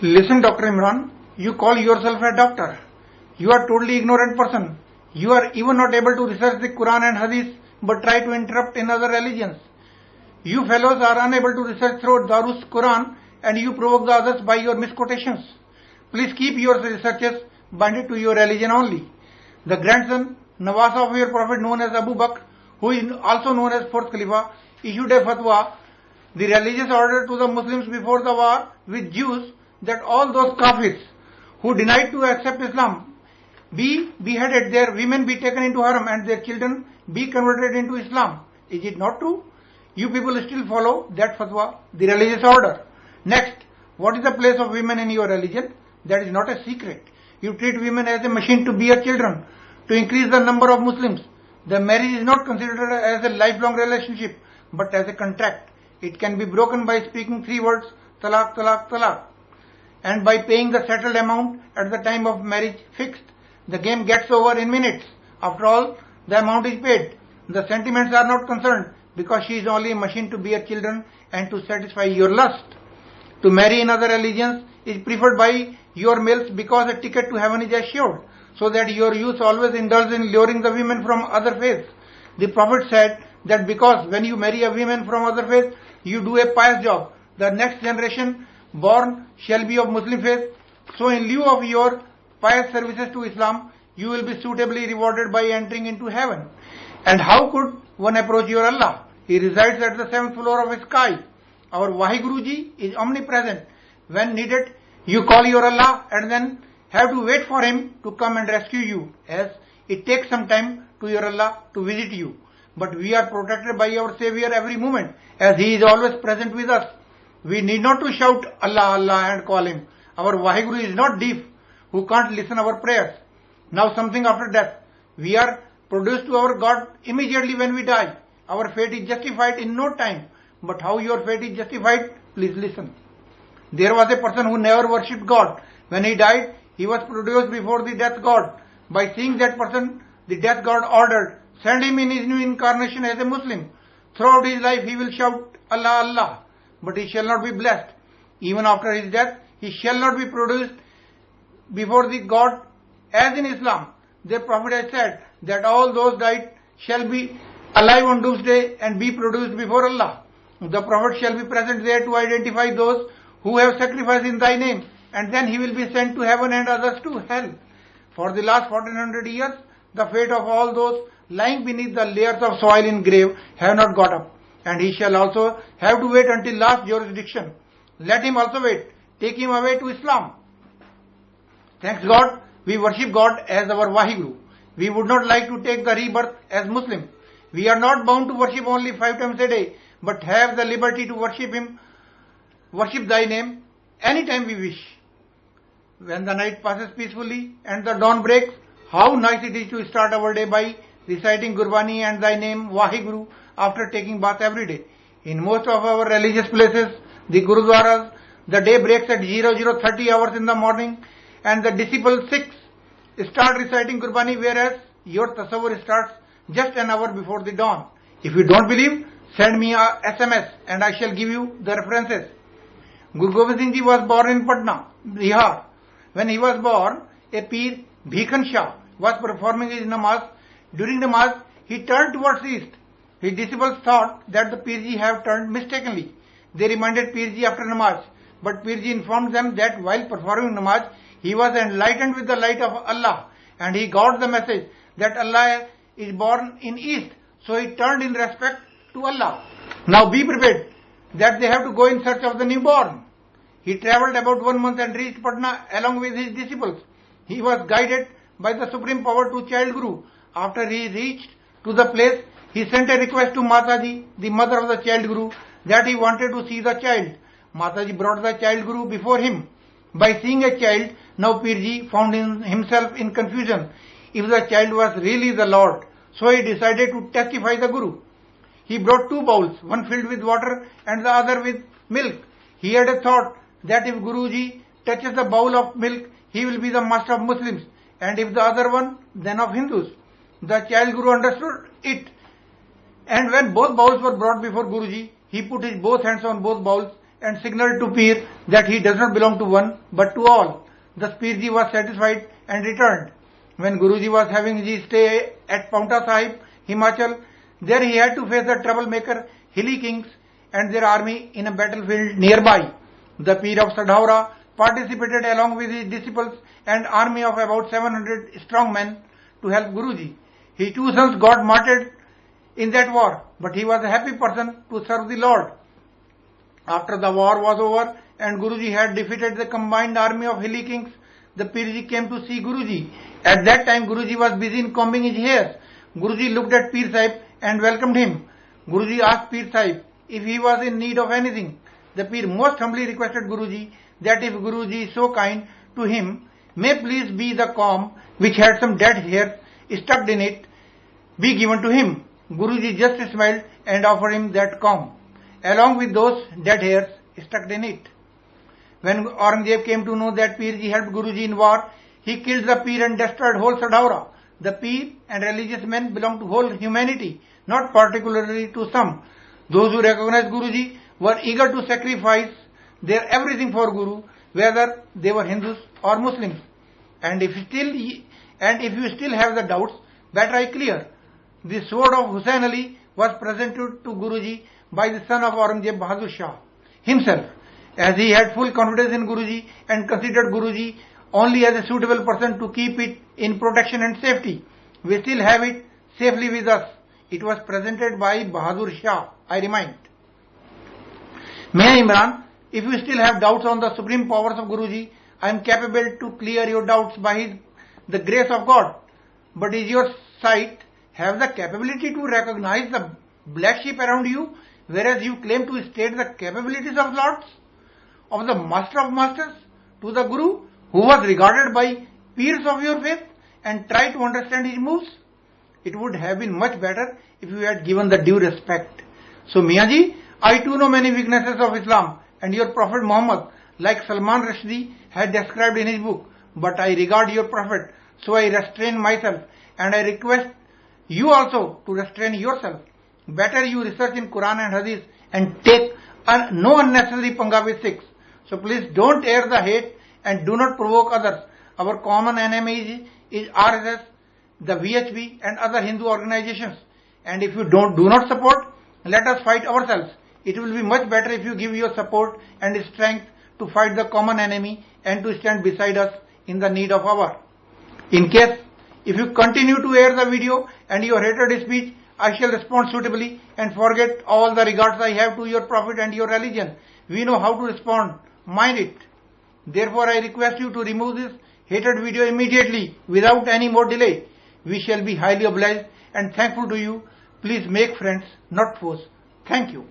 Listen, Dr. Imran, you call yourself a doctor. You are totally ignorant person. You are even not able to research the Quran and Hadith but try to interrupt in other religions. You fellows are unable to research through Darus Quran and you provoke the others by your misquotations. Please keep your researches binded to your religion only. The grandson, Nawaz of your Prophet known as Abu Bakr, who is also known as fourth Khalifa, issued a fatwa, the religious order to the Muslims before the war with Jews, that all those kafirs who denied to accept Islam be beheaded, their women be taken into haram and their children be converted into Islam. Is it not true? You people still follow that fatwa, the religious order. Next, what is the place of women in your religion? That is not a secret. You treat women as a machine to bear children, to increase the number of Muslims. The marriage is not considered as a lifelong relationship, but as a contract. It can be broken by speaking 3 words, talaq, talaq, talaq, and by paying the settled amount at the time of marriage fixed. The game gets over in minutes. After all, the amount is paid. The sentiments are not concerned because she is only a machine to bear children and to satisfy your lust. To marry in other religions is preferred by your males because a ticket to heaven is assured, so that your youth always indulge in luring the women from other faiths. The Prophet said that because when you marry a woman from other faiths, you do a pious job. The next generation born shall be of Muslim faith. So in lieu of your pious services to Islam, you will be suitably rewarded by entering into heaven. And how could one approach your Allah? He resides at the 7th floor of the sky. Our Wahiguru-ji is omnipresent. When needed, you call your Allah and then have to wait for him to come and rescue you, as it takes some time to your Allah to visit you. But we are protected by our Savior every moment, as he is always present with us. We need not to shout Allah, Allah and call him. Our Wahiguru is not deaf, who can't listen our prayers. Now something after death. We are produced to our God immediately when we die. Our fate is justified in no time. But how your fate is justified? Please listen. There was a person who never worshipped God. When he died, he was produced before the death god. By seeing that person, the death god ordered, send him in his new incarnation as a Muslim. Throughout his life he will shout Allah, Allah, but he shall not be blessed. Even after his death, he shall not be produced before the God as in Islam. The Prophet has said that all those died shall be alive on doomsday and be produced before Allah. The Prophet shall be present there to identify those who have sacrificed in thy name, and then he will be sent to heaven and others to hell. For the last 1400 years, the fate of all those lying beneath the layers of soil in grave have not got up, and he shall also have to wait until last jurisdiction. Let him also wait. Take him away to Islam. Thanks God, we worship God as our Wahiguru. We would not like to take the rebirth as Muslim. We are not bound to worship only 5 times a day, but have the liberty to worship him, worship thy name, anytime we wish. When the night passes peacefully and the dawn breaks, how nice it is to start our day by reciting Gurbani and thy name Wahiguru after taking bath every day. In most of our religious places, the Gurudwaras, the day breaks at 00:30 hours in the morning and the disciple Sikhs start reciting Gurbani, whereas your tasawwur starts just an hour before the dawn. If you don't believe, send me a SMS and I shall give you the references. Guru Gobind Singh Ji was born in Patna, Bihar. When he was born, a Peer, Bhikhan Shah, was performing his namaz. During namaz, he turned towards east. His disciples thought that the Peerji have turned mistakenly. They reminded Peerji after namaz, but Peerji informed them that while performing namaz, he was enlightened with the light of Allah, and he got the message that Allah is born in east, so he turned in respect to Allah. Now be prepared that they have to go in search of the newborn. He travelled about 1 month and reached Patna along with his disciples. He was guided by the Supreme Power to Child Guru. After he reached to the place, he sent a request to Mataji, the mother of the Child Guru, that he wanted to see the child. Mataji brought the Child Guru before him. By seeing a child, now Peerji found himself in confusion if the child was really the Lord. So he decided to testify the Guru. He brought 2 bowls, one filled with water and the other with milk. He had a thought that if Guruji touches the bowl of milk, he will be the master of Muslims, and if the other one, then of Hindus. The Child Guru understood it, and when both bowls were brought before Guruji, he put his both hands on both bowls and signaled to Pir that he does not belong to one but to all. Thus Pirji was satisfied and returned. When Guruji was having his stay at Paonta Sahib, Himachal, there he had to face the troublemaker Hilly Kings and their army in a battlefield nearby. The Pir of Sadhaura participated along with his disciples and army of about 700 strong men to help Guruji. His two sons got martyred in that war, but he was a happy person to serve the Lord. After the war was over and Guruji had defeated the combined army of Hilly Kings, the Pirji came to see Guruji. At that time Guruji was busy in combing his hairs. Guruji looked at Pir Sahib and welcomed him. Guruji asked Pir Sahib if he was in need of anything. The Pir most humbly requested Guruji that if Guruji is so kind to him, may please be the comb which had some dead hairs stuck in it be given to him. Guruji just smiled and offered him that comb, along with those dead hairs stuck in it. When Aurangzeb came to know that Pirji helped Guruji in war, he killed the Pir and destroyed whole Sadhaura. The Pir and religious men belong to whole humanity, not particularly to some. Those who recognized Guruji were eager to sacrifice their everything for Guru, whether they were Hindus or Muslims. And if you still have the doubts, better I clear. The sword of Hussain Ali was presented to Guruji by the son of Aurangzeb Bahadur Shah himself, as he had full confidence in Guruji and considered Guruji only as a suitable person to keep it in protection and safety. We still have it safely with us. It was presented by Bahadur Shah, I remind. May Imran, if you still have doubts on the supreme powers of Guruji, I am capable to clear your doubts by the grace of God. But is your sight have the capability to recognize the black sheep around you, whereas you claim to state the capabilities of Lords, of the Master of Masters, to the Guru, who was regarded by peers of your faith, and try to understand his moves? It would have been much better if you had given the due respect. So Miaji, I too know many weaknesses of Islam, and your Prophet Muhammad, like Salman Rushdie had described in his book, but I regard your Prophet, so I restrain myself, and I request you also to restrain yourself. Better you research in Quran and Hadith and take no unnecessary panga with Sikhs. So please don't air the hate and do not provoke others. Our common enemy is RSS, the VHP and other Hindu organizations. And if you do not support, let us fight ourselves. It will be much better if you give your support and strength to fight the common enemy and to stand beside us in the need of hour. In case, if you continue to air the video and your hatred speech, I shall respond suitably and forget all the regards I have to your Prophet and your religion. We know how to respond. Mind it. Therefore, I request you to remove this hated video immediately without any more delay. We shall be highly obliged and thankful to you. Please make friends, not foes. Thank you.